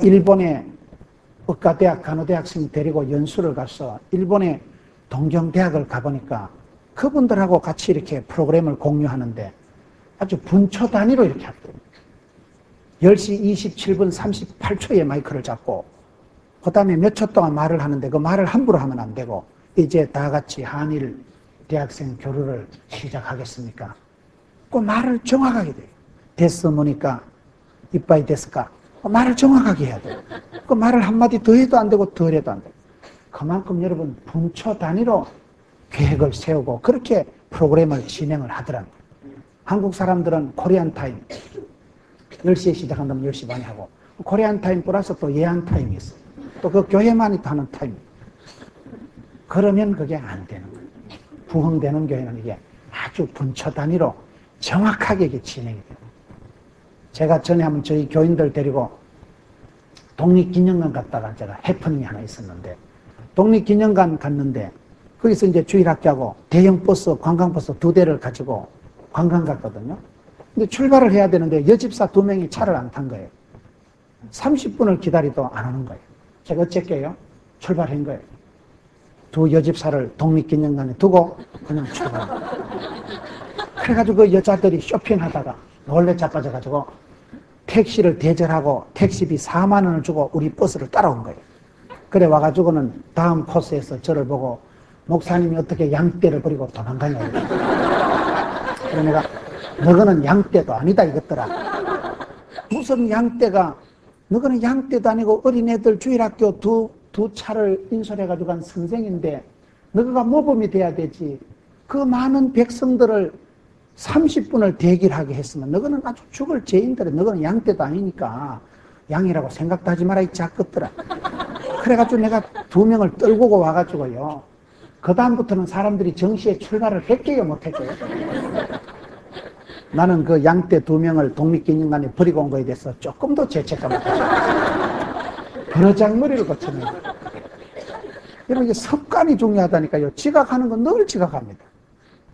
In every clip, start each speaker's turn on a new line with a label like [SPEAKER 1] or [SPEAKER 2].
[SPEAKER 1] 일본의 의과대학 간호대학생 데리고 연수를 가서 일본의 동경대학을 가보니까 그분들하고 같이 이렇게 프로그램을 공유하는데 아주 분초 단위로 이렇게 하거든요. 10시 27분 38초에 마이크를 잡고 그 다음에 몇 초 동안 말을 하는데 그 말을 함부로 하면 안 되고 이제 다 같이 한일 대학생 교류를 시작하겠습니까? 그 말을 정확하게 돼요. 데스모니까 이빠이 데스까? 그 말을 정확하게 해야 돼요. 그 말을 한마디 더 해도 안 되고 덜 해도 안 돼요. 그만큼 여러분 분초 단위로 계획을 세우고 그렇게 프로그램을 진행을 하더랍니다. 한국 사람들은 코리안 타임 10시에 시작한다면 10시 반에 하고 코리안 타임 플러스 또 예한 타임이 있어요. 또 그 교회만이 하는 타임. 그러면 그게 안 되는 거예요. 부흥되는 교회는 이게 아주 분초 단위로 정확하게 이게 진행이 돼요. 제가 전에 한번 저희 교인들 데리고 독립기념관 갔다가 제가 해프닝이 하나 있었는데 독립기념관 갔는데 거기서 이제 주일학교하고 대형 버스, 관광버스 2대를 가지고 관광 갔거든요. 근데 출발을 해야 되는데 여집사 2명이 차를 안 탄 거예요. 30분을 기다리도 안 오는 거예요. 제가 어쨌게요? 출발한 거예요. 두 여집사를 독립기념관에 두고 그냥 출발. 그래가지고 그 여자들이 쇼핑하다가 놀래 자빠져가지고 택시를 대절하고 택시비 4만 원을 주고 우리 버스를 따라온 거예요. 그래 와가지고는 다음 코스에서 저를 보고 목사님이 어떻게 양떼를 버리고 도망가냐고. 그래 내가 너거는 양떼도 아니다 이것더라. 무슨 양떼가 너거는 양떼도 아니고 어린애들 주일학교 두 차를 인솔해가지고 간 선생인데 너가 모범이 돼야 되지. 그 많은 백성들을 30분을 대기를 하게 했으면 너거는 아주 죽을 죄인들은 너거는 양떼도 아니니까 양이라고 생각도 하지 마라 이 작것들아. 그래가지고 내가 2명을 떨구고 와가지고요. 그 다음부터는 사람들이 정시에 출발을 100개가 못했고요. 나는 그 양떼 2명을 독립기념관에 버리고 온 거에 대해서 조금 더 죄책감을 가졌어요. 버르장머리를 거쳤네. 여러분 이게 습관이 중요하다니까요. 지각하는 건 늘 지각합니다.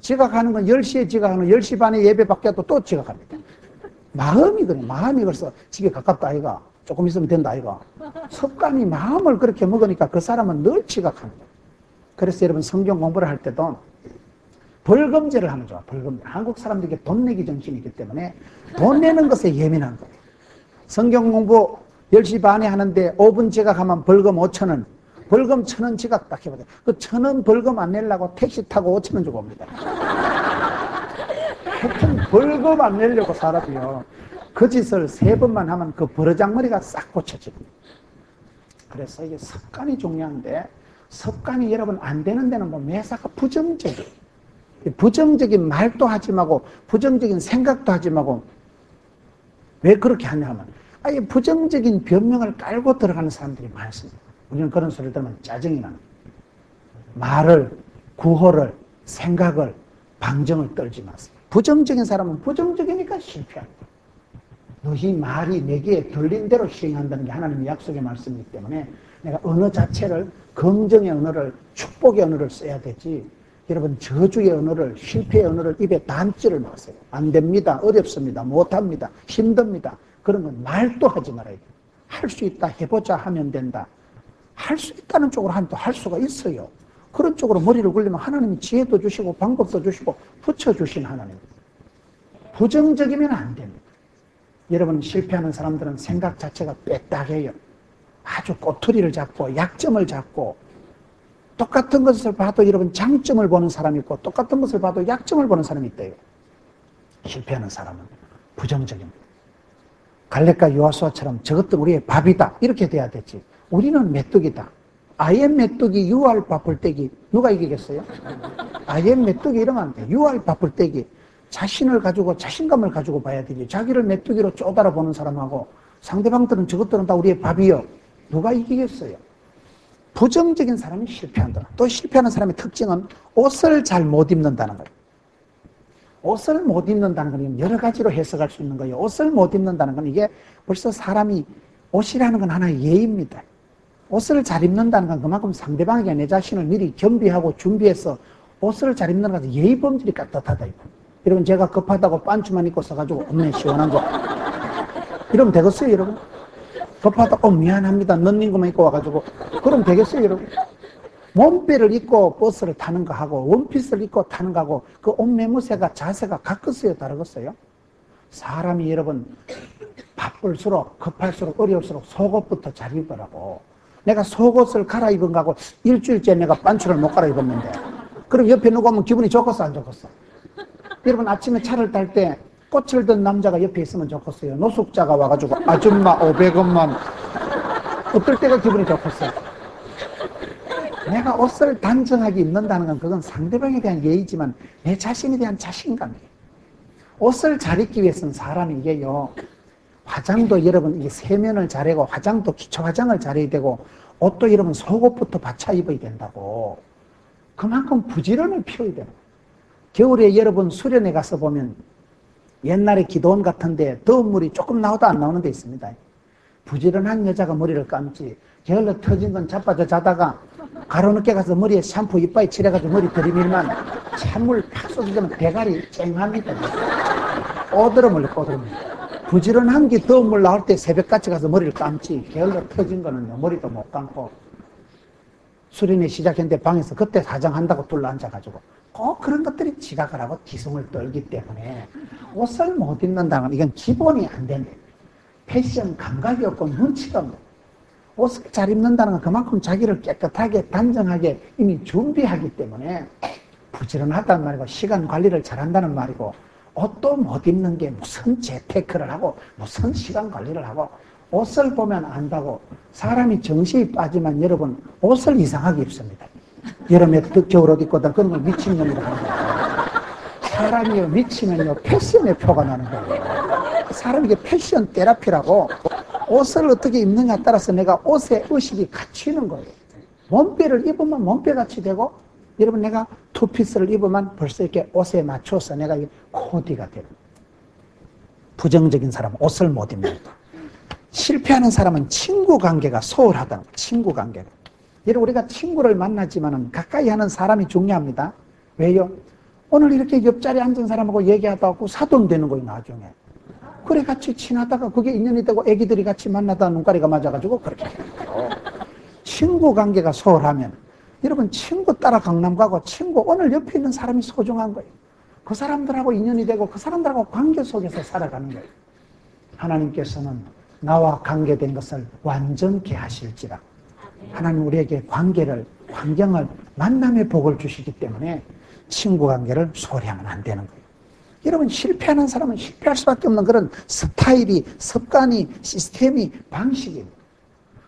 [SPEAKER 1] 지각하는 건 10시에 지각하는 10시 반에 예배 받게도 또 지각합니다. 마음이 그래. 마음이 그래서 집에 가깝다 아이가. 조금 있으면 된다 아이가. 습관이 마음을 그렇게 먹으니까 그 사람은 늘 지각합니다. 그래서 여러분 성경 공부를 할 때도 벌금제를 하면 좋아. 벌금제. 한국 사람들에게 돈 내기 정신이 있기 때문에 돈 내는 것에 예민한 거예요. 성경 공부 10시 반에 하는데 5분 지각하면 벌금 5,000원. 벌금 1,000원 지각 딱 해보세요. 그 1,000원 벌금 안 내려고 택시 타고 5,000원 주고 옵니다. 하여튼 벌금 안 내려고 사람이요. 그 짓을 3번만 하면 그 버르장머리가 싹 고쳐집니다. 그래서 이게 습관이 중요한데 습관이 여러분 안 되는 데는 뭐 매사가 부정적이에요. 부정적인 말도 하지 말고 부정적인 생각도 하지 말고 왜 그렇게 하냐 하면 아예 부정적인 변명을 깔고 들어가는 사람들이 많습니다. 우리는 그런 소리를 들으면 짜증이 나는 말을, 구호를, 생각을, 방정을 떨지 마세요. 부정적인 사람은 부정적이니까 실패합니다. 너희 말이 내게 들린 대로 시행한다는 게 하나님의 약속의 말씀이기 때문에 내가 언어 자체를 긍정의 언어를, 축복의 언어를 써야 되지 여러분 저주의 언어를, 실패의 언어를 입에 담지를 마세요. 안 됩니다. 어렵습니다. 못합니다. 힘듭니다. 그런 건 말도 하지 말아야 돼요. 할 수 있다. 해보자 하면 된다. 할 수 있다는 쪽으로 하면 또 할 수가 있어요. 그런 쪽으로 머리를 굴리면 하나님이 지혜도 주시고 방법도 주시고 붙여주신 하나님. 부정적이면 안 됩니다. 여러분 실패하는 사람들은 생각 자체가 빽딱해요. 아주 꼬투리를 잡고 약점을 잡고 똑같은 것을 봐도 여러분 장점을 보는 사람이 있고 똑같은 것을 봐도 약점을 보는 사람이 있대요. 실패하는 사람은 부정적입니다. 갈렙과 여호수아처럼 저것도 우리의 밥이다 이렇게 돼야 되지. 우리는 메뚜기다. 아예 메뚜기 유알 바쁠때기 누가 이기겠어요? 아예 메뚜기 이러면 안 돼. 유알 바쁠때기 자신을 가지고 자신감을 가지고 봐야 되지. 자기를 메뚜기로 쪼달아 보는 사람하고 상대방들은 저것들은 다 우리의 밥이요. 누가 이기겠어요? 부정적인 사람이 실패한다. 또 실패하는 사람의 특징은 옷을 잘 못 입는다는 거예요. 옷을 못 입는다는 건 여러 가지로 해석할 수 있는 거예요. 옷을 못 입는다는 건 이게 벌써 사람이 옷이라는 건 하나의 예입니다. 옷을 잘 입는다는 건 그만큼 상대방에게 내 자신을 미리 겸비하고 준비해서 옷을 잘 입는 것은 예의 범절이 깍듯하다. 여러분 제가 급하다고 반추만 입고 써가지고 없네 시원한 거 이러면 되겠어요 여러분? 급하다, 미안합니다. 넣는 것만 입고 와가지고. 그럼 되겠어요, 여러분? 몸빼를 입고 버스를 타는 거 하고, 원피스를 입고 타는 거 하고, 그 옷 매무새가, 자세가 같겠어요, 다르겠어요? 사람이 여러분, 바쁠수록, 급할수록, 어려울수록 속옷부터 잘 입으라고. 내가 속옷을 갈아입은 거하고 일주일째 내가 반추를 못 갈아입었는데, 그럼 옆에 누가 오면 기분이 좋겠어, 안 좋겠어? 여러분, 아침에 차를 탈 때 꽃을 든 남자가 옆에 있으면 좋겠어요? 노숙자가 와가지고 아줌마 500원만, 어떨 때가 기분이 좋겠어요? 내가 옷을 단정하게 입는다는 건 그건 상대방에 대한 예의지만 내 자신에 대한 자신감이에요. 옷을 잘 입기 위해서는 사람이 이게요, 화장도 여러분 이게 세면을 잘하고, 화장도 기초 화장을 잘해야 되고, 옷도 여러분 속옷부터 받쳐 입어야 된다고. 그만큼 부지런을 피워야 되는 거예요. 겨울에 여러분 수련회 가서 보면 옛날에 기도원 같은데 더운 물이 조금 나오다 안 나오는 데 있습니다. 부지런한 여자가 머리를 감지, 게을러 터진 건 자빠져 자다가 가로늦게 가서 머리에 샴푸 이빨에 칠해가지고 머리 들이밀면 찬물 팍 쏟아지면 대가리 쨍합니다. 꼬드름을. 부지런한 게 더운 물 나올 때 새벽같이 가서 머리를 감지, 게을러 터진 거는 머리도 못 감고, 수련회 시작했는데 방에서 그때 사장한다고 둘러앉아가지고 꼭 그런 것들이 지각을 하고 기승을 떨기 때문에 옷을 못 입는다는 건 이건 기본이 안 된대. 패션 감각이 없고 눈치가 없고, 옷을 잘 입는다는 건 그만큼 자기를 깨끗하게 단정하게 이미 준비하기 때문에 부지런하다는 말이고, 시간 관리를 잘한다는 말이고, 옷도 못 입는 게 무슨 재테크를 하고 무슨 시간 관리를 하고, 옷을 보면 안다고. 사람이 정신이 빠지면 여러분 옷을 이상하게 입습니다. 여름에 겨울옷 입고다 그런 걸 미친놈이라고 합니다. 사람이 미치면요 패션의 표가 나는 거예요. 사람이 이게 패션 테라피라고. 옷을 어떻게 입느냐에 따라서 내가 옷의 의식이 갖추는 거예요. 몸빼를 입으면 몸빼같이 되고, 여러분 내가 투피스를 입으면 벌써 이렇게 옷에 맞춰서 내가 코디가 되고. 부정적인 사람은 옷을 못 입는다. 실패하는 사람은 친구 관계가 소홀하다는 거예요. 친구 관계가. 여러분 우리가 친구를 만나지만은 가까이 하는 사람이 중요합니다. 왜요? 오늘 이렇게 옆자리에 앉은 사람하고 얘기하다 보고 사돈 되는 거예요, 나중에. 그래 같이 지나다가 그게 인연이 되고 애기들이 같이 만나다가 눈가리가 맞아가지고 그렇게 돼요. 친구 관계가 소홀하면 여러분 친구 따라 강남 가고, 친구 오늘 옆에 있는 사람이 소중한 거예요. 그 사람들하고 인연이 되고 그 사람들하고 관계 속에서 살아가는 거예요. 하나님께서는 나와 관계된 것을 완전케 하실지라. 하나님 우리에게 관계를, 환경을, 만남의 복을 주시기 때문에 친구 관계를 소홀히 하면 안 되는 거예요. 여러분 실패하는 사람은 실패할 수밖에 없는 그런 스타일이, 습관이, 시스템이, 방식입니다.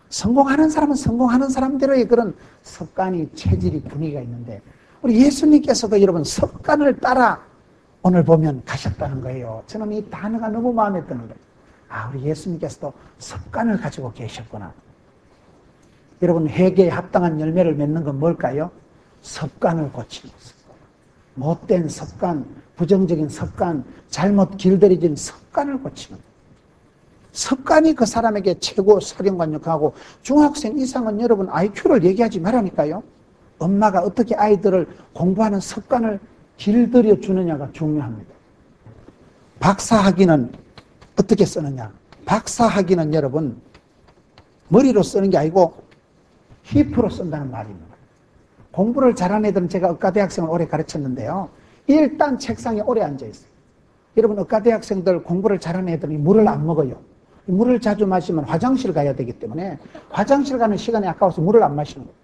[SPEAKER 1] 성공하는 사람은 성공하는 사람대로의 그런 습관이, 체질이, 분위기가 있는데, 우리 예수님께서도 여러분 습관을 따라 오늘 보면 가셨다는 거예요. 저는 이 단어가 너무 마음에 드는 거예요. 아, 우리 예수님께서도 습관을 가지고 계셨구나. 여러분 회개에 합당한 열매를 맺는 건 뭘까요? 습관을 고치는 습관. 못된 습관, 부정적인 습관, 잘못 길들여진 습관을 고치는 거예요. 습관이 그 사람에게 최고 사령관 역할하고, 중학생 이상은 여러분 IQ를 얘기하지 말라니까요. 엄마가 어떻게 아이들을 공부하는 습관을 길들여 주느냐가 중요합니다. 박사학위는 어떻게 쓰느냐? 박사학위는 여러분 머리로 쓰는 게 아니고 힙으로 쓴다는 말입니다. 공부를 잘하는 애들은, 제가 의과대학생을 오래 가르쳤는데요, 일단 책상에 오래 앉아있어요. 여러분 의과대학생들 공부를 잘하는 애들이 물을 안 먹어요. 물을 자주 마시면 화장실 가야 되기 때문에 화장실 가는 시간이 아까워서 물을 안 마시는 거예요.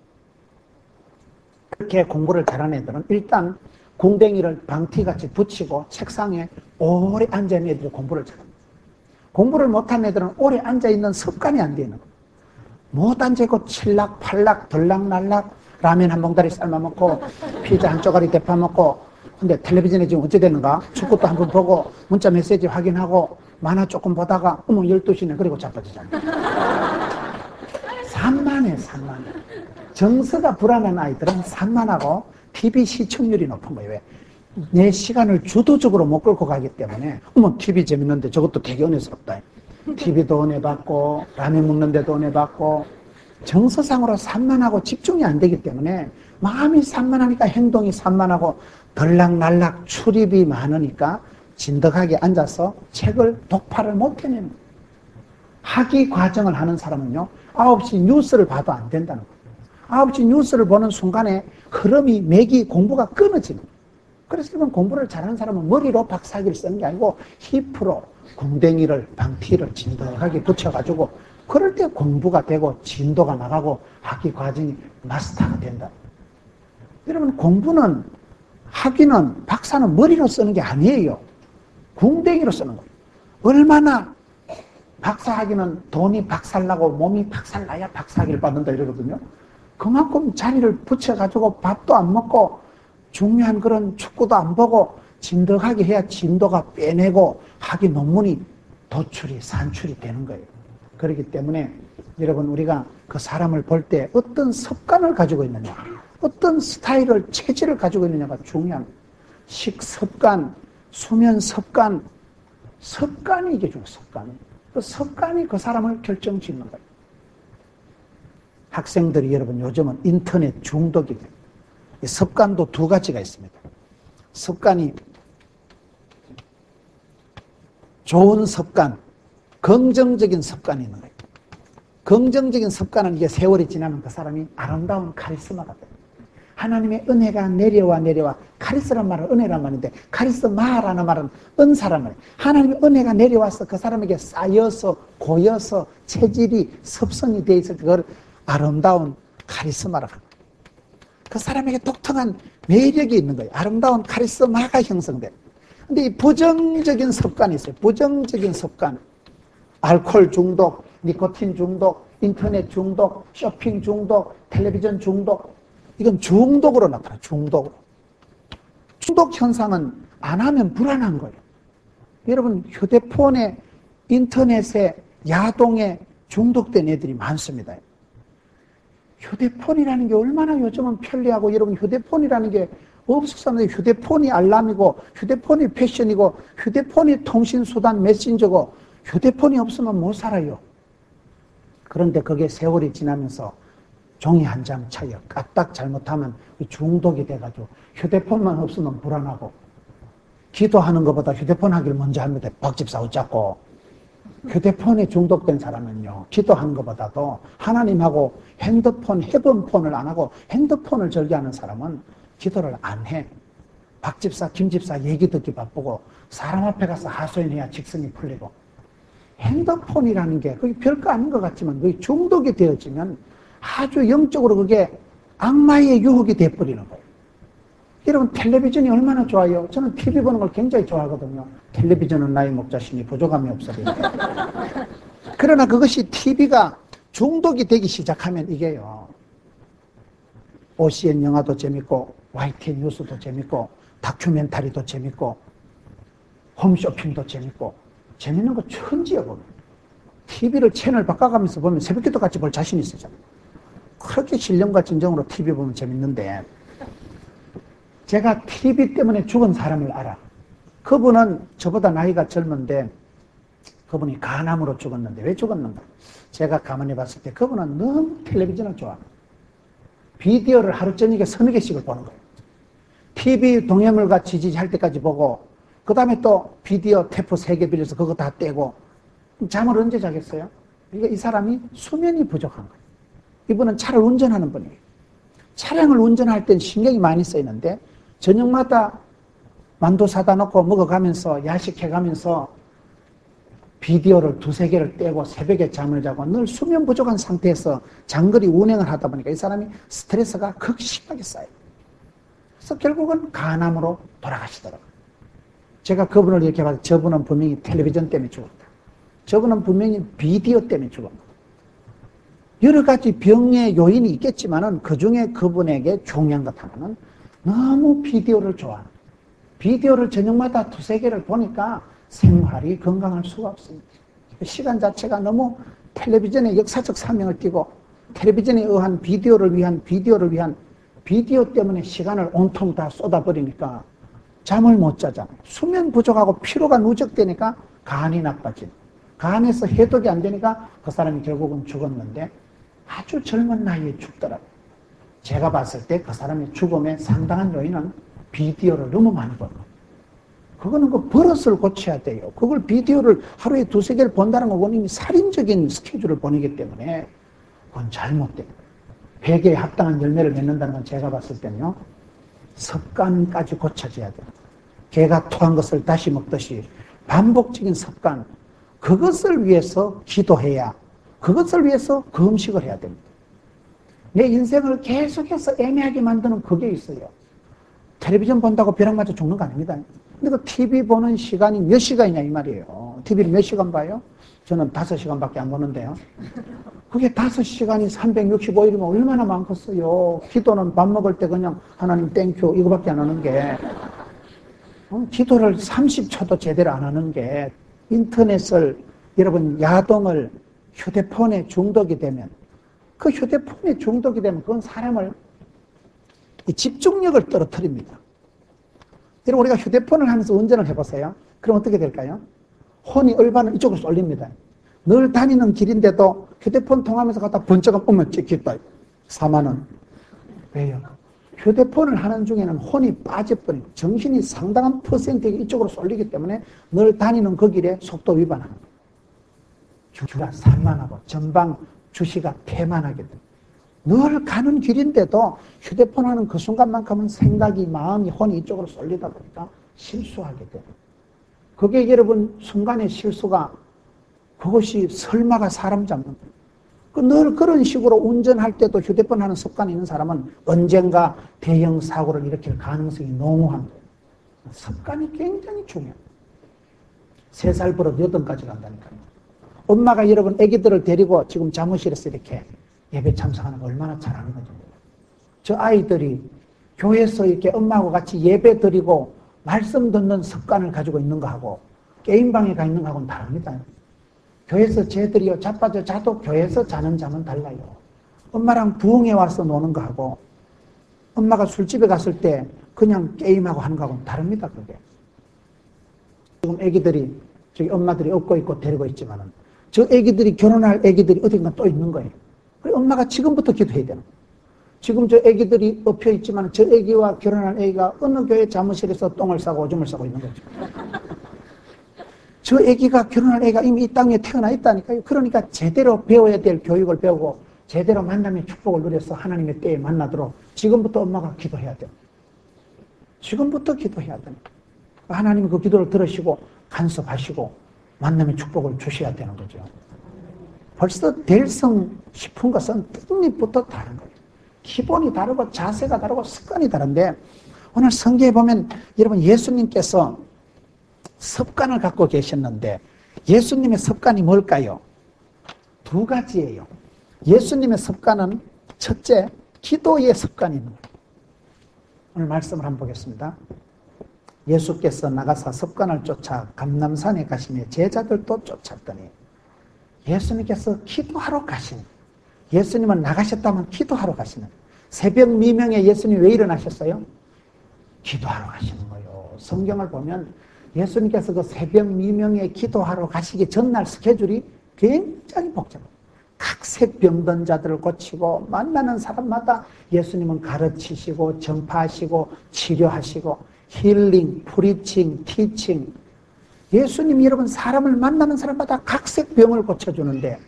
[SPEAKER 1] 그렇게 공부를 잘하는 애들은 일단 궁뎅이를 방티같이 붙이고 책상에 오래 앉아있는 애들이 공부를 잘합니다. 공부를 못하는 애들은 오래 앉아있는 습관이 안 되는 거예요. 못 앉아있고 칠락팔락 들락날락 라면 한 봉다리 삶아 먹고 피자 한 쪼가리 대파 먹고, 근데 텔레비전에 지금 어찌 되는가? 축구도 한번 보고 문자 메시지 확인하고 만화 조금 보다가 어머 12시네 그리고 자빠지잖아. 산만해. 정서가 불안한 아이들은 산만하고 TV 시청률이 높은 거예요. 왜? 내 시간을 주도적으로 못 끌고 가기 때문에, 어머 TV 재밌는데 저것도 되게 은혜스럽다. TV도 은혜 받고 라면 먹는데도 은혜 받고, 정서상으로 산만하고 집중이 안 되기 때문에 마음이 산만하니까 행동이 산만하고 들락날락 출입이 많으니까 진득하게 앉아서 책을 독파를 못 해내는 거예요. 학위 과정을 하는 사람은요, 9시 뉴스를 봐도 안 된다는 거예요. 9시 뉴스를 보는 순간에 흐름이, 맥이, 공부가 끊어지는 거예요. 그래서 이번 공부를 잘하는 사람은 머리로 박사학위를 쓰는 게 아니고 힙으로 궁뎅이를, 방티를 진득하게 붙여가지고 그럴 때 공부가 되고 진도가 나가고 학위 과정이 마스터가 된다. 여러분, 공부는, 학위는, 박사는 머리로 쓰는 게 아니에요. 궁뎅이로 쓰는 거예요. 얼마나 박사학위는 돈이 박살나고 몸이 박살나야 박사학위를 받는다 이러거든요. 그만큼 자리를 붙여가지고 밥도 안 먹고 중요한 그런 축구도 안 보고 진득하게 해야 진도가 빼내고 학위 논문이 도출이, 산출이 되는 거예요. 그렇기 때문에 여러분, 우리가 그 사람을 볼 때 어떤 습관을 가지고 있느냐, 어떤 스타일을, 체질을 가지고 있느냐가 중요한 거예요. 식습관, 수면 습관, 습관이 이게 중요해요. 습관. 그 습관이 그 사람을 결정짓는 거예요. 학생들이 여러분 요즘은 인터넷 중독이 돼요. 습관도 두 가지가 있습니다. 습관이 좋은 습관, 긍정적인 습관이 있는 거예요. 긍정적인 습관은 이게 세월이 지나면 그 사람이 아름다운 카리스마가 돼요. 하나님의 은혜가 내려와. 카리스라는 말은 은혜란 말인데, 카리스마라는 말은 은사란 말이에요. 하나님의 은혜가 내려와서 그 사람에게 쌓여서, 고여서, 체질이 습성이 되어 있을 때 그걸 아름다운 카리스마라고 합니다. 그 사람에게 독특한 매력이 있는 거예요. 아름다운 카리스마가 형성돼요. 근데 이 부정적인 습관이 있어요. 부정적인 습관. 알코올 중독, 니코틴 중독, 인터넷 중독, 쇼핑 중독, 텔레비전 중독. 이건 중독으로 나타나요. 중독으로. 중독 현상은 안 하면 불안한 거예요. 여러분, 휴대폰에, 인터넷에, 야동에 중독된 애들이 많습니다. 휴대폰이라는 게 얼마나 요즘은 편리하고, 여러분, 휴대폰이라는 게 없었었는데, 휴대폰이 알람이고, 휴대폰이 패션이고, 휴대폰이 통신수단 메신저고, 휴대폰이 없으면 못 살아요. 그런데 그게 세월이 지나면서 종이 한 장 차이요. 까딱 잘못하면 중독이 돼가지고 휴대폰만 없으면 불안하고, 기도하는 것보다 휴대폰 하기를 먼저 합니다. 박집사 어쩌고. 휴대폰에 중독된 사람은요, 기도하는 것보다도 하나님하고 핸드폰, 헤븐폰을 안 하고 핸드폰을 절개하는 사람은 기도를 안 해. 박집사, 김집사 얘기 듣기 바쁘고 사람 앞에 가서 하소연해야 직성이 풀리고. 핸드폰이라는 게 그게 별거 아닌 것 같지만 그게 중독이 되어지면 아주 영적으로 그게 악마의 유혹이 돼버리는 거예요. 여러분, 텔레비전이 얼마나 좋아요? 저는 TV 보는 걸 굉장히 좋아하거든요. 텔레비전은 나의 목자시니 부족함이 없어요. 그러나 그것이 TV가 중독이 되기 시작하면 이게요, OCN 영화도 재밌고 YTN 뉴스도 재밌고 다큐멘터리도 재밌고 홈쇼핑도 재밌고 재밌는 거 천지야 보면. TV를 채널 바꿔가면서 보면 새벽기도 같이 볼 자신이 있어요. 그렇게 신령과 진정으로 TV 보면 재밌는데, 제가 TV 때문에 죽은 사람을 알아. 그분은 저보다 나이가 젊은데 그분이 간암으로 죽었는데 왜 죽었는가? 제가 가만히 봤을 때 그분은 너무 텔레비전을 좋아합니다. 비디오를 하루 저녁에 서너 개씩을 보는 거예요. TV 동해물과 지지할 때까지 보고, 그 다음에 또 비디오 테이프 3개 빌려서 그거 다 떼고, 잠을 언제 자겠어요? 그러니까 이 사람이 수면이 부족한 거예요. 이분은 차를 운전하는 분이에요. 차량을 운전할 땐 신경이 많이 쓰이는데 저녁마다 만두 사다 놓고 먹어가면서 야식해가면서 비디오를 2-3개를 떼고 새벽에 잠을 자고 늘 수면 부족한 상태에서 장거리 운행을 하다 보니까 이 사람이 스트레스가 극심하게 쌓여요. 그래서 결국은 간암으로 돌아가시더라고요. 제가 그분을 이렇게 봐서 저분은 분명히 텔레비전 때문에 죽었다. 저분은 분명히 비디오 때문에 죽었다. 여러 가지 병의 요인이 있겠지만은 그 중에 그분에게 중요한 것 하나는 너무 비디오를 좋아하는, 비디오를 저녁마다 2-3개를 보니까 생활이 건강할 수가 없습니다. 시간 자체가 너무 텔레비전의 역사적 사명을 띠고 텔레비전에 의한 비디오를 위한 비디오 때문에 시간을 온통 다 쏟아버리니까 잠을 못 자잖아요. 수면 부족하고 피로가 누적되니까 간이 나빠지고, 간에서 해독이 안 되니까 그 사람이 결국은 죽었는데 아주 젊은 나이에 죽더라고요. 제가 봤을 때 그 사람의 죽음의 상당한 요인은 비디오를 너무 많이 본 거예요. 그거는 그 버릇을 고쳐야 돼요. 그걸 비디오를 하루에 2-3개를 본다는 건 이미 살인적인 스케줄을 보내기 때문에 그건 잘못돼요. 100개에 합당한 열매를 맺는다는 건 제가 봤을 때는요, 습관까지 고쳐져야 돼요. 개가 토한 것을 다시 먹듯이 반복적인 습관, 그것을 위해서 기도해야, 그것을 위해서 금식을 해야 됩니다. 내 인생을 계속해서 애매하게 만드는 그게 있어요. 텔레비전 본다고 벼락 맞아 죽는 거 아닙니다. 근데 그 TV 보는 시간이 몇 시간이냐 이 말이에요. TV를 몇 시간 봐요? 저는 5시간밖에 안 보는데요. 그게 5시간이 365일이면 얼마나 많겠어요. 기도는 밥 먹을 때 그냥 하나님 땡큐 이거밖에 안 하는 게, 기도를 30초도 제대로 안 하는 게, 인터넷을, 여러분 야동을, 휴대폰에 중독이 되면, 그 휴대폰에 중독이 되면 그건 사람을, 이 집중력을 떨어뜨립니다. 여러분 우리가 휴대폰을 하면서 운전을 해보세요. 그럼 어떻게 될까요? 혼이 얼반은 이쪽으로 쏠립니다. 늘 다니는 길인데도 휴대폰 통하면서 갔다 번쩍하면 어머 찍혔다. 4만 원. 왜요? 휴대폰을 하는 중에는 혼이 빠져버리고 정신이 상당한 퍼센트가 이쪽으로 쏠리기 때문에 늘 다니는 그 길에 속도 위반하는 거예요. 주가 산만하고 전방 주시가 태만하게 됩니다. 늘 가는 길인데도 휴대폰 하는 그 순간만큼은 생각이, 마음이, 혼이 이쪽으로 쏠리다 보니까 실수하게 돼요. 그게 여러분 순간의 실수가, 그것이 설마가 사람 잡는 거예요. 늘 그런 식으로 운전할 때도 휴대폰 하는 습관이 있는 사람은 언젠가 대형 사고를 일으킬 가능성이 농후한 거예요. 습관이 굉장히 중요해요. 3살 버릇 8까지 간다니까요. 엄마가 여러분 아기들을 데리고 지금 사무실에서 이렇게 예배 참석하는 거 얼마나 잘하는 거죠. 저 아이들이 교회에서 이렇게 엄마하고 같이 예배 드리고 말씀 듣는 습관을 가지고 있는 거하고 게임방에 가 있는 거하고는 다릅니다. 교회에서 쟤들이요 자빠져 자도 교회에서 자는 잠은 달라요. 엄마랑 부흥회 와서 노는 거하고 엄마가 술집에 갔을 때 그냥 게임하고 하는 거하고는 다릅니다. 그게. 지금 애기들이 저기 엄마들이 업고 있고 데리고 있지만은 저 애기들이 결혼할 애기들이 어딘가 또 있는 거예요. 그래 엄마가 지금부터 기도해야 되는 거예요. 지금 저 애기들이 엎혀 있지만 저 애기와 결혼한 애기가 어느 교회 사무실에서 똥을 싸고 오줌을 싸고 있는 거죠. 저 애기가 결혼할 애기가 이미 이 땅에 태어나 있다니까요. 그러니까 제대로 배워야 될 교육을 배우고 제대로 만남의 축복을 누려서 하나님의 때에 만나도록 지금부터 엄마가 기도해야 돼요. 지금부터 기도해야 됩니다. 하나님이 그 기도를 들으시고 간섭하시고 만남의 축복을 주셔야 되는 거죠. 벌써 될성 싶은 것은 뜻잎부터 다른 거예요. 기본이 다르고 자세가 다르고 습관이 다른데 오늘 성경에 보면 여러분 예수님께서 습관을 갖고 계셨는데 예수님의 습관이 뭘까요? 2가지예요. 예수님의 습관은 첫째, 기도의 습관이 있는 거예요. 오늘 말씀을 한번 보겠습니다. 예수께서 나가사 습관을 쫓아 감람산에 가시며 제자들도 쫓았더니 예수님께서 기도하러 가시는, 예수님은 나가셨다면 기도하러 가시는, 새벽 미명에 예수님이 왜 일어나셨어요? 기도하러 가시는 거예요. 성경을 보면 예수님께서 그 새벽 미명에 기도하러 가시기 전날 스케줄이 굉장히 복잡해요. 각색 병든 자들을 고치고 만나는 사람마다 예수님은 가르치시고 전파하시고 치료하시고 힐링, 프리칭, 티칭. 예수님이 여러분 사람을 만나는 사람마다 각색 병을 고쳐주는데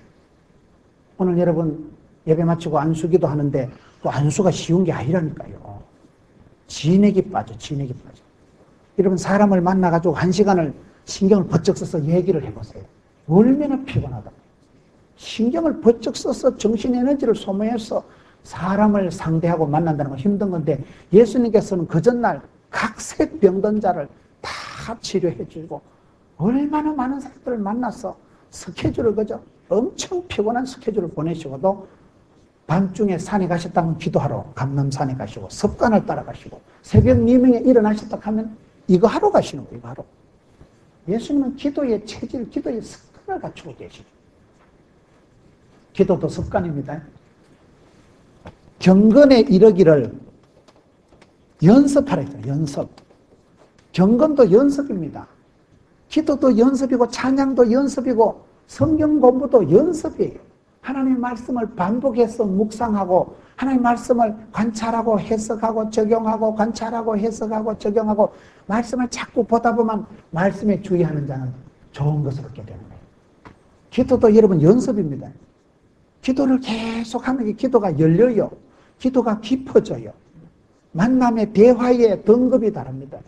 [SPEAKER 1] 오늘 여러분 예배 마치고 안수기도 하는데 또 안수가 쉬운 게 아니라니까요. 진액이 빠져. 여러분 사람을 만나가지고 1시간을 신경을 번쩍 써서 얘기를 해보세요. 얼마나 피곤하다. 신경을 번쩍 써서 정신 에너지를 소모해서 사람을 상대하고 만난다는 건 힘든 건데 예수님께서는 그 전날 각색 병든 자를 다 치료해주고 얼마나 많은 사람들을 만나서 스케줄을 그저 엄청 피곤한 스케줄을 보내시고도 밤중에 산에 가셨다면 기도하러 감람산에 가시고 습관을 따라가시고 새벽 미명에 일어나셨다 하면 이거 하러 가시는 거예요. 이거 하러. 예수님은 기도의 체질, 기도의 습관을 갖추고 계시죠. 기도도 습관입니다. 경건에 이르기를 연습하라 했잖아요. 연습. 경건도 연습입니다. 기도도 연습이고 찬양도 연습이고 성경 공부도 연습이에요. 하나님의 말씀을 반복해서 묵상하고 하나님의 말씀을 관찰하고 해석하고 적용하고 관찰하고 해석하고 적용하고 말씀을 자꾸 보다 보면 말씀에 주의하는 자는 좋은 것을 얻게 되는 거예요. 기도도 여러분 연습입니다. 기도를 계속하면 기도가 열려요. 기도가 깊어져요. 만남의 대화의 등급이 다릅니다.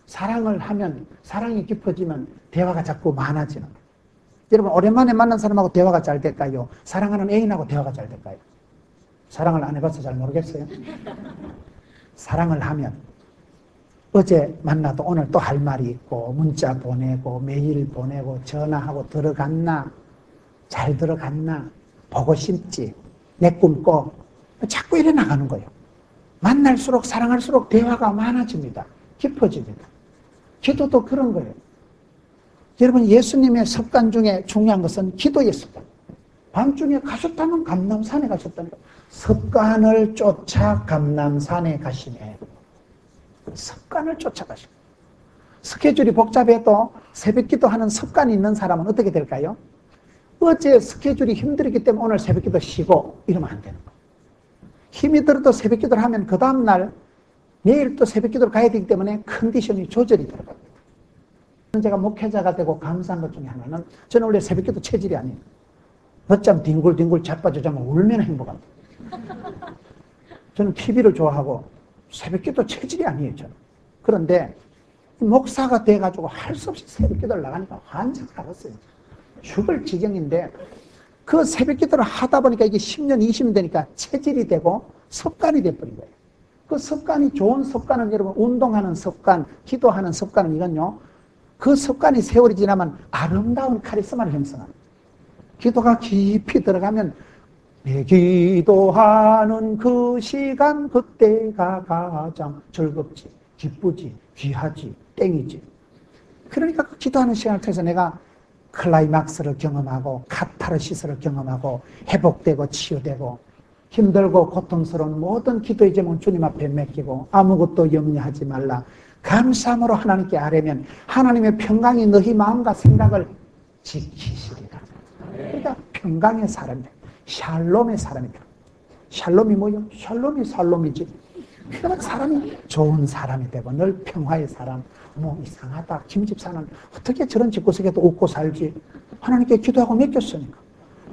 [SPEAKER 1] 사랑을 하면, 사랑이 깊어지면 대화가 자꾸 많아지는 거예요. 여러분, 오랜만에 만난 사람하고 대화가 잘 될까요? 사랑하는 애인하고 대화가 잘 될까요? 사랑을 안 해봐서 잘 모르겠어요. 사랑을 하면 어제 만나도 오늘 또 할 말이 있고, 문자 보내고, 메일 보내고, 전화하고, 들어갔나? 잘 들어갔나? 보고 싶지? 내 꿈 꿔? 자꾸 이래 나가는 거예요. 만날수록, 사랑할수록 대화가 많아집니다. 깊어집니다. 기도도 그런 거예요. 여러분, 예수님의 습관 중에 중요한 것은 기도의 습관. 밤중에 가셨다면 감람산에 가셨다니까. 습관을 쫓아 감람산에 가시네. 습관을 쫓아가시고. 스케줄이 복잡해도 새벽 기도하는 습관이 있는 사람은 어떻게 될까요? 어제 스케줄이 힘들었기 때문에 오늘 새벽 기도 쉬고 이러면 안 되는 거예요. 힘이 들어도 새벽 기도를 하면 그 다음날 내일 또 새벽 기도를 가야 되기 때문에 컨디션이 조절이 들어갑니다. 제가 목회자가 되고 감사한 것 중에 하나는 저는 원래 새벽 기도 체질이 아니에요. 늦잠 뒹굴뒹굴 자빠져 자면 울면 행복합니다. 저는 TV를 좋아하고 새벽 기도 체질이 아니에요, 저는. 그런데 목사가 돼가지고 할 수 없이 새벽 기도를 나가니까 환장을 하겠어요. 죽을 지경인데 그 새벽 기도를 하다 보니까 이게 10년, 20년 되니까 체질이 되고 습관이 돼버린 거예요. 그 습관이 좋은 습관은 여러분 운동하는 습관, 기도하는 습관은 이건요. 그 습관이 세월이 지나면 아름다운 카리스마를 형성합니다. 기도가 깊이 들어가면 내 기도하는 그 시간 그때가 가장 즐겁지, 기쁘지, 귀하지, 땡이지. 그러니까 그 기도하는 시간을 통해서 내가 클라이막스를 경험하고 카타르시스를 경험하고 회복되고 치유되고 힘들고 고통스러운 모든 기도의 제목은 주님 앞에 맡기고 아무것도 염려하지 말라. 감사함으로 하나님께 아뢰면 하나님의 평강이 너희 마음과 생각을 지키시리라. 그러니까 평강의 사람이다. 샬롬의 사람이다. 샬롬이 뭐요? 샬롬이 살롬이지. 그러면 사람이 좋은 사람이 되고 늘 평화의 사람. 뭐 이상하다. 김집사는 어떻게 저런 집구석에도 웃고 살지? 하나님께 기도하고 맡겼으니까.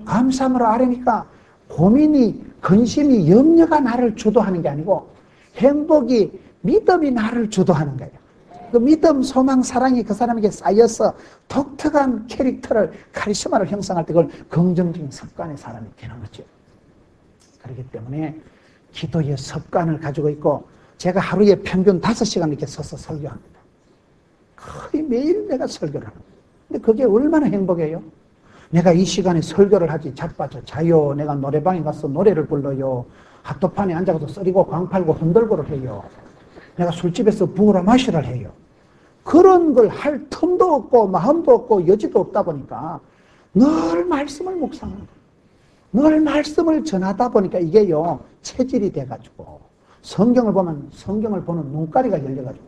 [SPEAKER 1] 감사함으로 아뢰니까 고민이, 근심이, 염려가 나를 주도하는 게 아니고 행복이, 믿음이 나를 주도하는 거예요. 그 믿음, 소망, 사랑이 그 사람에게 쌓여서 독특한 캐릭터를, 카리스마를 형성할 때 그걸 긍정적인 습관의 사람이 되는 거죠. 그렇기 때문에 기도의 습관을 가지고 있고 제가 하루에 평균 5시간 이렇게 서서 설교합니다. 거의 매일 내가 설교를 합니다. 근데 그게 얼마나 행복해요? 내가 이 시간에 설교를 하지 자빠져 자요. 내가 노래방에 가서 노래를 불러요. 핫도판에 앉아서 썰이고 광팔고 흔들고를 해요. 내가 술집에서 부으라 마시라 해요. 그런 걸 할 틈도 없고 마음도 없고 여지도 없다 보니까 늘 말씀을 묵상하는 거예요. 늘 말씀을 전하다 보니까 이게요 체질이 돼가지고 성경을 보면 성경을 보는 눈가리가 열려가지고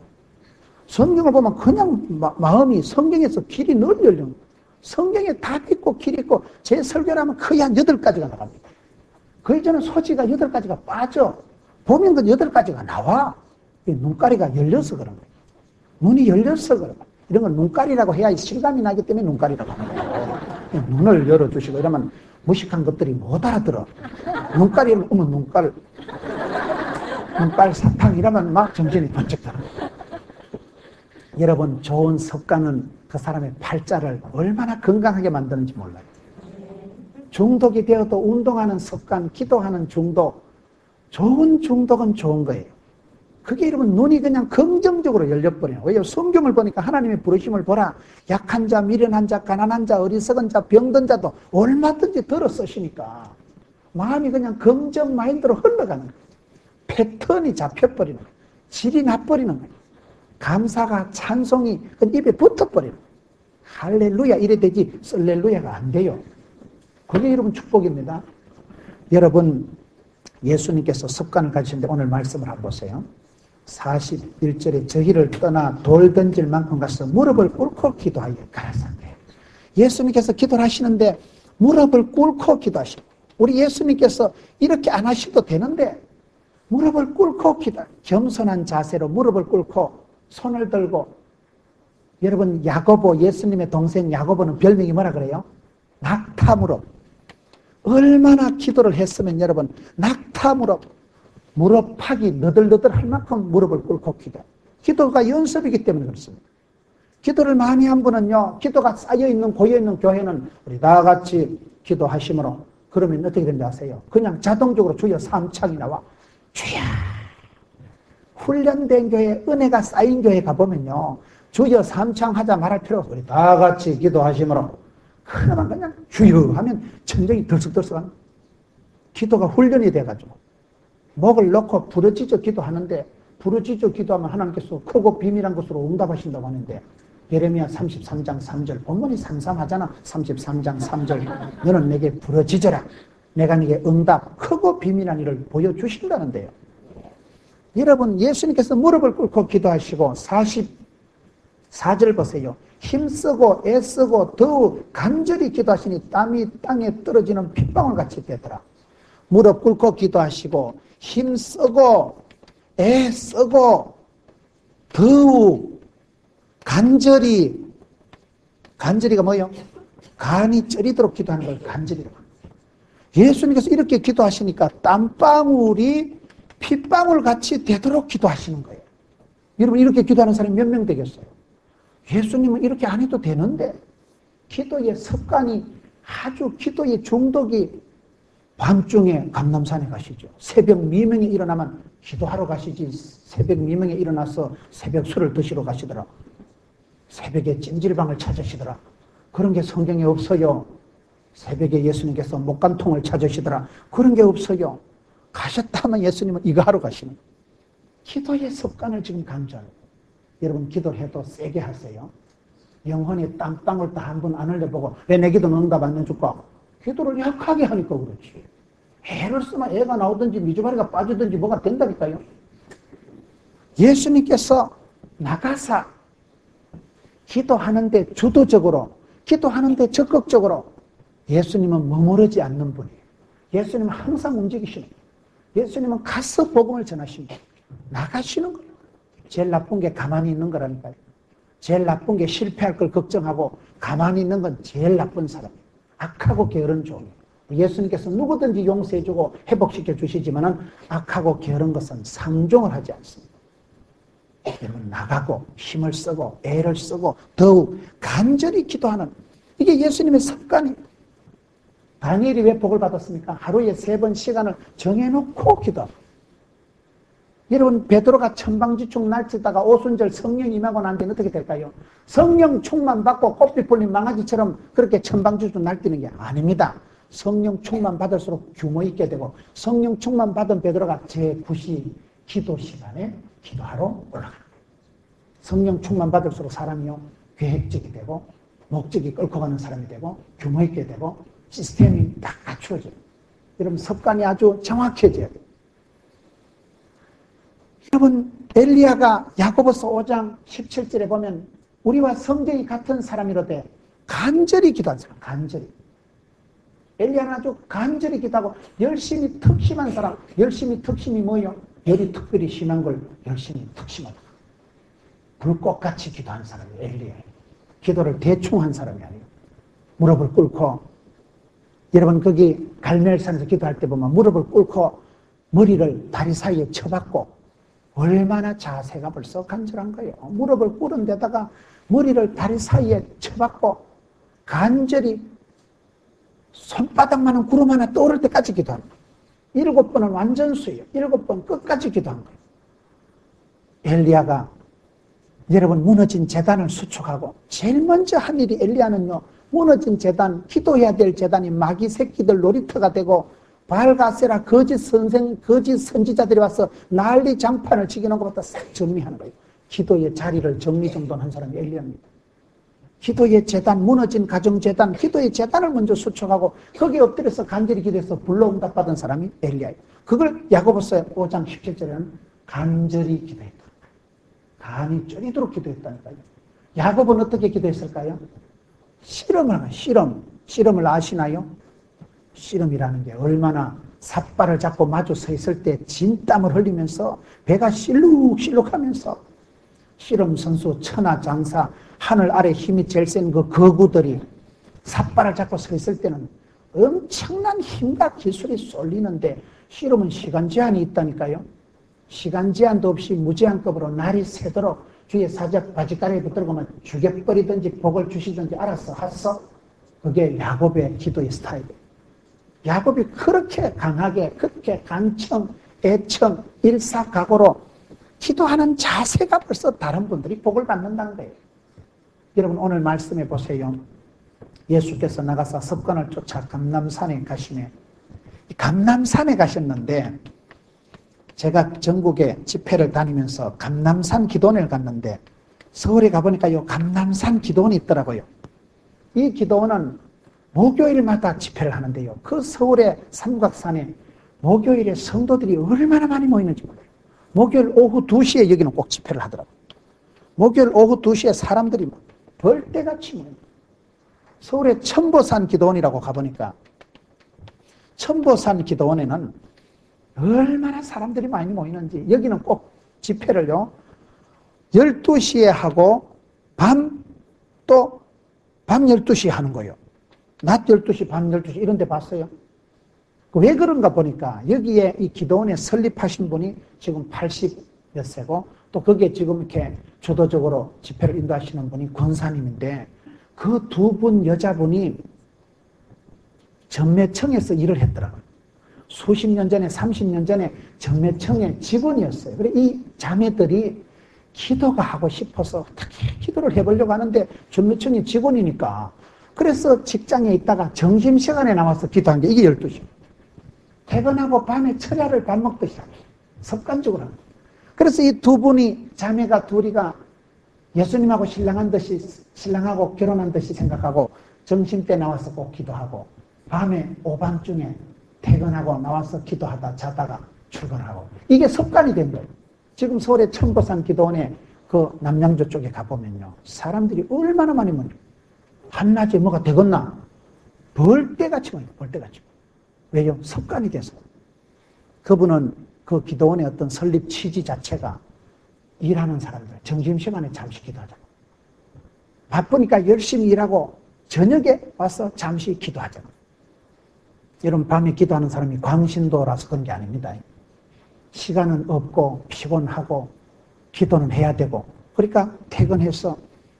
[SPEAKER 1] 성경을 보면 그냥 마음이 성경에서 길이 늘 열려요. 성경에 답 있고 길 있고 제 설교를 하면 거의 한 8가지가 나갑니다. 그 이전에 소지가 8가지가 빠져. 보면 그 8가지가 나와. 눈가리가 열려서 그런 거예요. 눈이 열려서 그런 거예요. 이런 걸 눈가리라고 해야 실감이 나기 때문에 눈가리라고 하는 거예요. 눈을 열어주시고 이러면 무식한 것들이 못 알아들어. 눈가리를 오면 눈깔 사탕 이러면 막 정신이 번쩍 드는 거예요. 여러분 좋은 습관은 그 사람의 팔자를 얼마나 건강하게 만드는지 몰라요. 중독이 되어도 운동하는 습관, 기도하는 중독, 좋은 중독은 좋은 거예요. 그게 여러분 눈이 그냥 긍정적으로 열려버려요. 왜요? 성경을 보니까 하나님의 부르심을 보라. 약한 자, 미련한 자, 가난한 자, 어리석은 자, 병든 자도 얼마든지 들어 쓰시니까 마음이 그냥 긍정 마인드로 흘러가는 거예요. 패턴이 잡혀버리는 거예요. 질이 나버리는 거예요. 감사가 찬송이 입에 붙어버리는 거예요. 할렐루야 이래 되지 썰렐루야가 안 돼요. 그게 여러분 축복입니다. 여러분 예수님께서 습관을 가지시는데 오늘 말씀을 한번 보세요. 41절에 저희를 떠나 돌 던질 만큼 가서 무릎을 꿇고 기도하여 가라사대. 예수님께서 기도를 하시는데 무릎을 꿇고 기도하시고 우리 예수님께서 이렇게 안 하셔도 되는데 무릎을 꿇고 겸손한 자세로 무릎을 꿇고 손을 들고, 여러분 야고보, 예수님의 동생 야고보는 별명이 뭐라 그래요? 낙타무릎. 얼마나 기도를 했으면 여러분 낙타무릎, 무릎팍이 너덜너덜 할 만큼 무릎을 꿇고 기도가 연습이기 때문에 그렇습니다. 기도를 많이 한 분은요, 기도가 쌓여있는 고여있는 교회는 우리 다 같이 기도하심으로, 그러면 어떻게 되는지 아세요? 그냥 자동적으로 주여 삼창이 나와. 주여. 훈련된 교회, 은혜가 쌓인 교회 가보면요, 주여 삼창 하자 말할 필요 없어. 우리 다 같이 기도하심으로, 그러면 그냥 주여 하면 천정이 들썩들썩한, 기도가 훈련이 돼가지고 목을 넣고 부르짖어 기도하는데, 부르짖어 기도하면 하나님께서 크고 비밀한 것으로 응답하신다고 하는데, 예레미야 33장 3절 본문이 삼삼하잖아. 33장 3절 너는 내게 부르짖어라, 내가 네게 응답, 크고 비밀한 일을 보여주신다는데요. 여러분 예수님께서 무릎을 꿇고 기도하시고 44절 보세요. 힘쓰고 애쓰고 더욱 간절히 기도하시니 땀이 땅에 떨어지는 핏방울같이 되더라. 무릎 꿇고 기도하시고 힘쓰고 애쓰고 더욱 간절히가 뭐예요? 간이 쩌리도록 기도하는 걸 간절히라고 합니다. 예수님께서 이렇게 기도하시니까 땀방울이 핏방울같이 되도록 기도하시는 거예요. 여러분 이렇게 기도하는 사람이 몇 명 되겠어요? 예수님은 이렇게 안 해도 되는데, 기도의 습관이, 아주 기도의 중독이, 밤중에 감람산에 가시죠. 새벽 미명에 일어나면 기도하러 가시지, 새벽 미명에 일어나서 새벽 술을 드시러 가시더라. 새벽에 찜질방을 찾으시더라. 그런 게 성경에 없어요. 새벽에 예수님께서 목간통을 찾으시더라. 그런 게 없어요. 가셨다면 예수님은 이거 하러 가시는 거예요. 기도의 습관을 지금 강조하는 거예요. 여러분 기도해도 세게 하세요. 영혼이 땀방울 다 한 번 안 흘려보고 왜 내 기도는 응답 안 해줄까? 기도를 약하게 하니까 그렇지. 애를 쓰면 애가 나오든지 미주마리가 빠지든지 뭐가 된다니까요. 예수님께서 나가사 기도하는데 주도적으로, 기도하는데 적극적으로, 예수님은 머무르지 않는 분이에요. 예수님은 항상 움직이시는 거예요. 예수님은 가서 복음을 전하십니다. 나가시는 거예요. 제일 나쁜 게 가만히 있는 거라니까요. 제일 나쁜 게 실패할 걸 걱정하고 가만히 있는 건 제일 나쁜 사람이에요. 악하고 게으른 종이에요. 예수님께서 누구든지 용서해주고 회복시켜 주시지만은 악하고 게으른 것은 상종을 하지 않습니다. 여러분 나가고 힘을 쓰고 애를 쓰고 더욱 간절히 기도하는, 이게 예수님의 습관이에요. 다니엘이 왜 복을 받았습니까? 하루에 3번 시간을 정해놓고 기도합니다. 여러분 베드로가 천방지축 날치다가 오순절 성령 임하고 난 뒤는 어떻게 될까요? 성령 충만 받고 꽃빛 풀린 망아지처럼 그렇게 천방지축 날뛰는 게 아닙니다. 성령 충만 받을수록 규모 있게 되고, 성령 충만 받은 베드로가 제9시 기도 시간에 기도하러 올라갑니다. 성령 충만 받을수록 사람이요 계획적이 되고 목적이 끌고 가는 사람이 되고 규모 있게 되고 시스템이 딱 갖추어져요. 여러분 습관이 아주 정확해져야 돼요. 여러분 엘리야가 야고보서 5장 17절에 보면 우리와 성격이 같은 사람이로되 간절히 기도한 사람, 간절히. 엘리야는 아주 간절히 기도하고 열심히 특심한 사람. 열심히 특심이 뭐예요? 열이 특별히 심한 걸 열심히 특심하다. 불꽃같이 기도한 사람이 엘리야. 기도를 대충 한 사람이 아니에요. 무릎을 꿇고, 여러분 거기 갈멜산에서 기도할 때 보면 무릎을 꿇고 머리를 다리 사이에 쳐박고, 얼마나 자세가 벌써 간절한 거예요. 무릎을 꿇은 데다가 머리를 다리 사이에 쳐박고 간절히 손바닥만한 구름 하나 떠오를 때까지 기도합니다. 7번은 완전수예요. 7번 끝까지 기도한 거예요. 엘리야가 여러분 무너진 제단을 수축하고 제일 먼저 한 일이, 엘리야는요 무너진 제단, 기도해야 될 제단이 마귀 새끼들 놀이터가 되고 바알가세라 거짓 선지자들이 와서 난리 장판을 치기는 것보다 싹 정리하는 거예요. 기도의 자리를 정리정돈한 사람이 엘리야입니다. 기도의 재단, 무너진 가정재단, 기도의 재단을 먼저 수축하고 거기에 엎드려서 간절히 기도해서 불로응답 받은 사람이 엘리야예요. 그걸 야고보서 5장 17절에는 간절히 기도했다. 간이 쫄이도록 기도했다니까요. 야고보는 어떻게 기도했을까요? 씨름을 하면 씨름을 아시나요? 씨름이라는 게 얼마나 삿발을 잡고 마주 서 있을 때 진땀을 흘리면서 배가 실룩실룩하면서 씨름 선수, 천하장사, 하늘 아래 힘이 제일 센 그 거구들이 삿발을 잡고 서 있을 때는 엄청난 힘과 기술이 쏠리는데 씨름은 시간 제한이 있다니까요. 시간 제한도 없이 무제한급으로 날이 새도록 주위에 사자 바지가랑이 붙들고만 죽여버리든지 복을 주시든지 알아서 하소. 그게 야곱의 기도의 스타일이에요. 야곱이 그렇게 강하게, 그렇게 간청, 애청, 일사각오로 기도하는 자세가 벌써 다른 분들이 복을 받는다는 거예요. 여러분 오늘 말씀해 보세요. 예수께서 나가서 섭관을 쫓아 감람산에 가시네. 감람산에 가셨는데 제가 전국에 집회를 다니면서 감람산 기도원을 갔는데 서울에 가보니까 이 감람산 기도원이 있더라고요. 이 기도원은 목요일마다 집회를 하는데요. 그 서울의 삼각산에 목요일에 성도들이 얼마나 많이 모이는지 몰라요. 목요일 오후 2시에 여기는 꼭 집회를 하더라고요. 목요일 오후 2시에 사람들이 벌떼같이 모입니다. 서울의 천보산 기도원이라고 가보니까 천보산 기도원에는 얼마나 사람들이 많이 모이는지 여기는 꼭 집회를요 12시에 하고 밤 12시에 하는 거예요. 낮 12시, 밤 12시 이런 데 봤어요. 왜 그런가 보니까 여기에 이 기도원에 설립하신 분이 지금 80몇 세고 또 거기에 지금 이렇게 주도적으로 집회를 인도하시는 분이 권사님인데 그 두 분 여자분이 전매청에서 일을 했더라고요. 수십 년 전에 30년 전에 전매청의 직원이었어요. 그래 이 자매들이 기도가 하고 싶어서 어떻게 기도를 해보려고 하는데 전매청의 직원이니까 그래서 직장에 있다가 점심시간에 나와서 기도한 게 이게 12시. 퇴근하고 밤에 철야를 밥 먹듯이 습관적으로 합니다. 그래서 이 두 분이 자매가 둘이가 예수님하고 신랑한 듯이 신랑하고 결혼한 듯이 생각하고 점심때 나와서 꼭 기도하고 밤에 오밤중에 퇴근하고 나와서 기도하다 자다가 출근하고 이게 습관이 된 거예요. 지금 서울의 천보산 기도원에 그 남양주 쪽에 가보면요 사람들이 얼마나 많이 모여요. 한낮에 뭐가 되겠나 벌떼같이 모여요. 벌떼같이. 왜요? 습관이 돼서. 그분은 그 기도원의 어떤 설립 취지 자체가 일하는 사람들 점심시간에 잠시 기도하자. 바쁘니까 열심히 일하고 저녁에 와서 잠시 기도하자. 여러분 밤에 기도하는 사람이 광신도라서 그런 게 아닙니다. 시간은 없고 피곤하고 기도는 해야 되고 그러니까 퇴근해서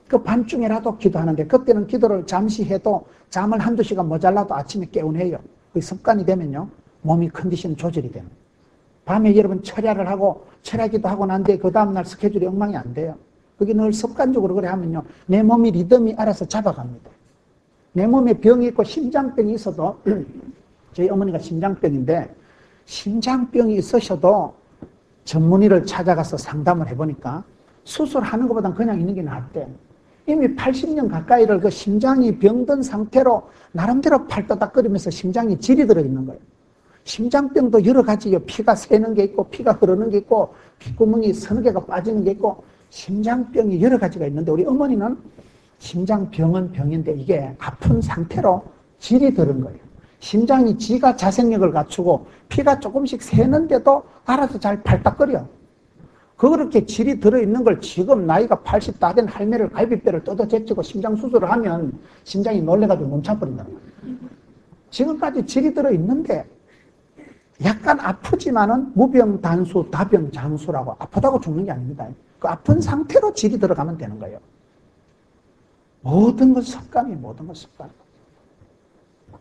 [SPEAKER 1] 그 밤중에라도 기도하는데 그때는 기도를 잠시 해도 잠을 한두 시간 모자라도 아침에 깨운해요. 그 습관이 되면요 몸이 컨디션 조절이 되는 거예요. 밤에 여러분 철야를 하고 철야기도 하고 난 뒤에 그 다음날 스케줄이 엉망이 안 돼요. 그게 늘 습관적으로 그래 하면요 내 몸이 리듬이 알아서 잡아갑니다. 내 몸에 병이 있고 심장병이 있어도 저희 어머니가 심장병인데 심장병이 있으셔도 전문의를 찾아가서 상담을 해보니까 수술하는 것보단 그냥 있는 게 낫대. 이미 80년 가까이를 그 심장이 병든 상태로 나름대로 팔떠닥거리면서 심장이 질이 들어있는 거예요. 심장병도 여러 가지요. 피가 새는 게 있고 피가 흐르는 게 있고 핏구멍이 서너 개가 빠지는 게 있고 심장병이 여러 가지가 있는데 우리 어머니는 심장병은 병인데 이게 아픈 상태로 질이 들은 거예요. 심장이 지가 자생력을 갖추고 피가 조금씩 새는데도 알아서 잘 팔딱거려. 그렇게 질이 들어있는 걸 지금 나이가 80 다 된 할매를 갈비뼈를 뜯어제치고 심장 수술을 하면 심장이 놀래가지고 멈춰버린다는 거예요. 지금까지 질이 들어있는데 약간 아프지만은 무병단수, 다병장수라고 아프다고 죽는 게 아닙니다. 그 아픈 상태로 질이 들어가면 되는 거예요. 모든 것 습관이 모든 것 습관.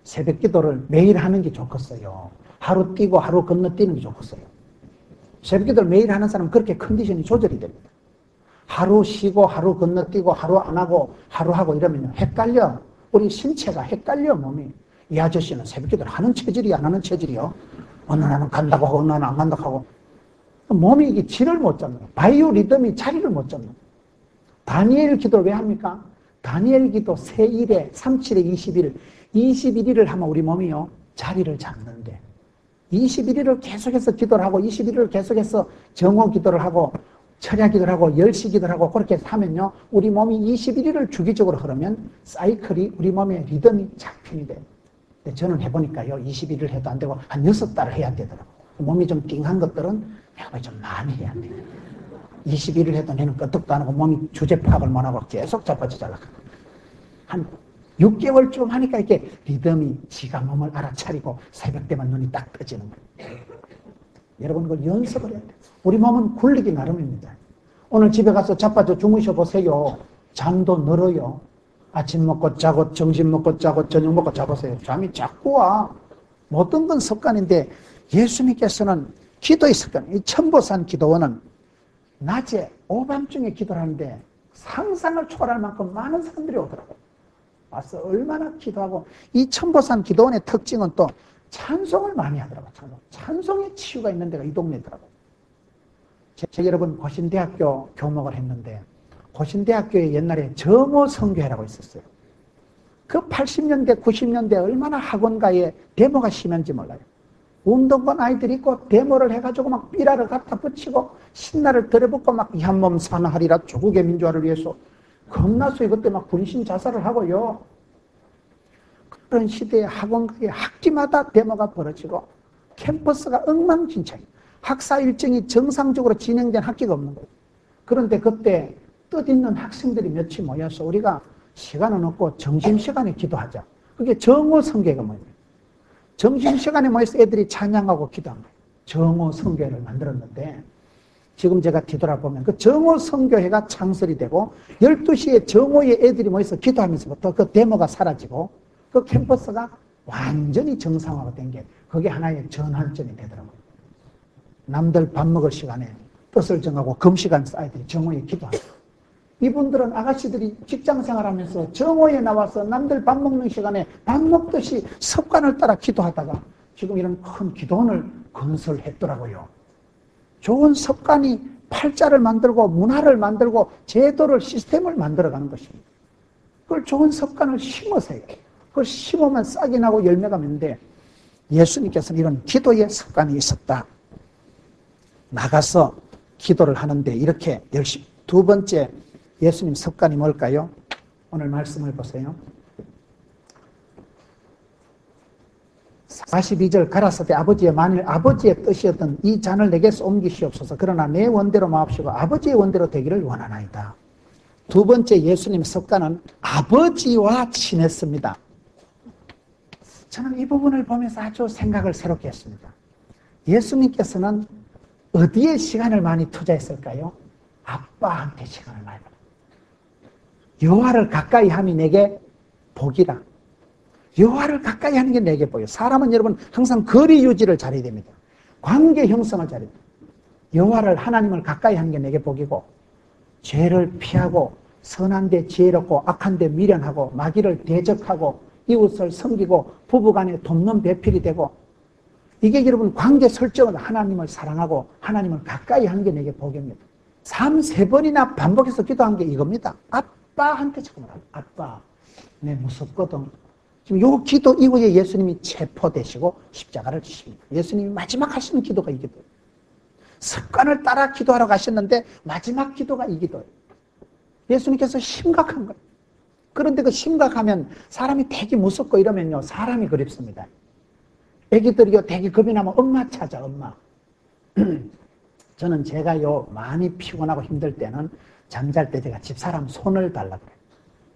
[SPEAKER 1] 새벽 기도를 매일 하는 게 좋겠어요. 하루 뛰고 하루 건너뛰는 게 좋겠어요. 새벽 기도를 매일 하는 사람은 그렇게 컨디션이 조절이 됩니다. 하루 쉬고 하루 건너뛰고 하루 안 하고 하루 하고 이러면 헷갈려. 우리 신체가 헷갈려 몸이. 이 아저씨는 새벽 기도를 하는 체질이 안 하는 체질이요. 어느 날은 간다고 하고 어느 날은 안 간다고 하고 몸이 이게 질을 못 잡는 거예요. 바이오 리듬이 자리를 못 잡는 거예요. 다니엘 기도를 왜 합니까? 다니엘 기도 세일에 37에 21일 21일을 하면 우리 몸이요 자리를 잡는데 21일을 계속해서 기도를 하고 21일을 계속해서 정오 기도를 하고 철야 기도를 하고 10시 기도를 하고 그렇게 하면요 우리 몸이 21일을 주기적으로 흐르면 사이클이 우리 몸의 리듬이 잡히게 돼요. 근데 저는 해보니까요 21일 해도 안 되고 한 6달을 해야 되더라고요. 몸이 좀 띵한 것들은 내가 좀 많이 해야 돼요. 21일 해도 내는 끄떡도 안 하고 몸이 주제 파악을 못하고 계속 자빠져 잘라가. 한 6개월쯤 하니까 이렇게 리듬이 지가 몸을 알아차리고 새벽 되면 눈이 딱 떠지는 거예요. 여러분 그걸 연습을 해야 돼요. 우리 몸은 굴리기 나름입니다. 오늘 집에 가서 자빠져 주무셔 보세요. 잠도 늘어요. 아침 먹고 자고 점심 먹고 자고 저녁 먹고 자보세요. 잠이 자꾸 와. 모든 건 습관인데 예수님께서는 기도의 습관, 이 천보산 기도원은 낮에 오밤중에 기도를 하는데 상상을 초월할 만큼 많은 사람들이 오더라고요. 와서 얼마나 기도하고, 이 천보산 기도원의 특징은 또 찬송을 많이 하더라고요. 찬송의 치유가 있는 데가 이 동네더라고요. 제가 여러분 고신대학교 교목을 했는데 고신대학교에 옛날에 정오 성교회라고 있었어요. 그 80년대 90년대 얼마나 학원가에 데모가 심한지 몰라요. 운동권 아이들이 있고 데모를 해가지고 막 삐라를 갖다 붙이고 신나를 들여붓고 막 이 한 몸 산하리라 조국의 민주화를 위해서 겁나서 그때 막 분신 자살을 하고요. 그런 시대에 학원가에 학기마다 데모가 벌어지고 캠퍼스가 엉망진창이에요. 학사 일정이 정상적으로 진행된 학기가 없는 거예요. 그런데 그때 뜻있는 학생들이 몇이 모여서 우리가 시간은 없고 점심시간에 기도하자. 그게 정오 성교회가 뭐예요? 점심시간에 모여서 애들이 찬양하고 기도한 거예요. 정오 성교회를 만들었는데 지금 제가 뒤돌아보면 그 정오 성교회가 창설이 되고 12시에 정오에 애들이 모여서 기도하면서부터 그 데모가 사라지고 그 캠퍼스가 완전히 정상화가 된 게 그게 하나의 전환점이 되더라고요. 남들 밥 먹을 시간에 뜻을 정하고 금식하면서 아이들이 정오에 기도하고, 이분들은 아가씨들이 직장생활하면서 정오에 나와서 남들 밥 먹는 시간에 밥 먹듯이 습관을 따라 기도하다가 지금 이런 큰 기도원을 건설했더라고요. 좋은 습관이 팔자를 만들고 문화를 만들고 제도를 시스템을 만들어가는 것입니다. 그걸 좋은 습관을 심으세요. 그걸 심으면 싹이 나고 열매가 맺는데 예수님께서는 이런 기도의 습관이 있었다. 나가서 기도를 하는데 이렇게 열심히. 두 번째 예수님 습관이 뭘까요? 오늘 말씀을 보세요. 42절 가라사대 아버지의 만일 아버지의 뜻이었던 이 잔을 내게서 옮기시옵소서. 그러나 내 원대로 마옵시고 아버지의 원대로 되기를 원하나이다. 두 번째 예수님 습관은 아버지와 친했습니다. 저는 이 부분을 보면서 아주 생각을 새롭게 했습니다. 예수님께서는 어디에 시간을 많이 투자했을까요? 아빠한테 시간을 많이 투자했어요. 여호와를 가까이 함이 내게 복이라. 여호와를 가까이 하는 게 내게 보여요. 사람은 여러분 항상 거리 유지를 잘해야 됩니다. 관계 형성을 잘해야 됩니다. 여호와를 하나님을 가까이 하는 게 내게 복이고 죄를 피하고 선한 데 지혜롭고 악한 데 미련하고 마귀를 대적하고 이웃을 섬기고 부부간에 돕는 배필이 되고, 이게 여러분 관계 설정은 하나님을 사랑하고 하나님을 가까이 하는 게 내게 복입니다. 3-4번이나 반복해서 기도한 게 이겁니다. 아빠한테 잠깐만, 아빠 내 무섭거든. 지금 요 기도 이후에 예수님이 체포되시고 십자가를 지십니다. 예수님이 마지막 하시는 기도가 이 기도예요. 습관을 따라 기도하러 가셨는데 마지막 기도가 이 기도예요. 예수님께서 심각한 거예요. 그런데 그 심각하면 사람이 되게 무섭고 이러면요 사람이 그립습니다. 애기들이요 되게 겁이 나면 엄마 찾아, 엄마. 저는 제가요 많이 피곤하고 힘들 때는 잠잘 때 제가 집사람 손을 달라고 그래요.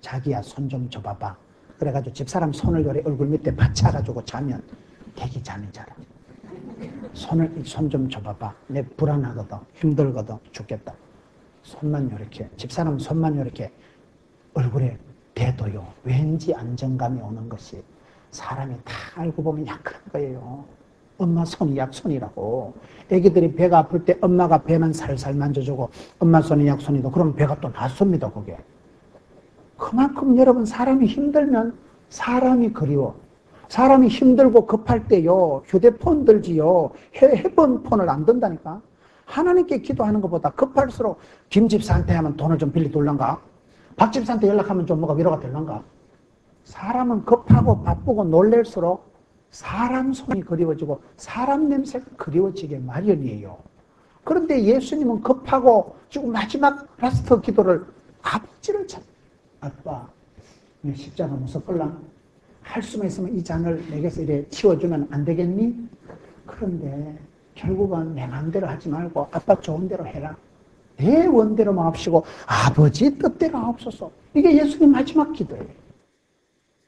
[SPEAKER 1] 자기야 손 좀 줘봐봐. 그래가지고 집사람 손을 요래 얼굴 밑에 받쳐가지고 자면 되게 잠이 잘 와요. 손 좀 줘봐봐. 내 불안하거든, 힘들거든, 죽겠다. 손만 요렇게, 집사람 손만 요렇게 얼굴에 대도요 왠지 안정감이 오는 것이, 사람이 다 알고 보면 약한 거예요. 엄마 손이 약손이라고. 애기들이 배가 아플 때 엄마가 배만 살살 만져주고 엄마 손이 약손이다. 그러면 배가 또 낫습니다, 그게. 그만큼 여러분 사람이 힘들면 사람이 그리워. 사람이 힘들고 급할 때요 휴대폰 들지요 해본 폰을 안 든다니까. 하나님께 기도하는 것보다 급할수록 김 집사한테 하면 돈을 좀 빌려 둘란가, 박 집사한테 연락하면 좀 뭐가 위로가 될란가. 사람은 급하고 바쁘고 놀랄수록 사람 손이 그리워지고 사람 냄새가 그리워지게 마련이에요. 그런데 예수님은 급하고 지금 마지막 라스트 기도를 아버지를 찾. 아빠, 내 십자가 무섭걸랑? 할 수만 있으면 이 잔을 내게서 이래 치워주면 안 되겠니? 그런데 결국은 내 마음대로 하지 말고 아빠 좋은 대로 해라. 내 원대로 마옵시고 아버지 뜻대로 하옵소서. 이게 예수님 마지막 기도예요.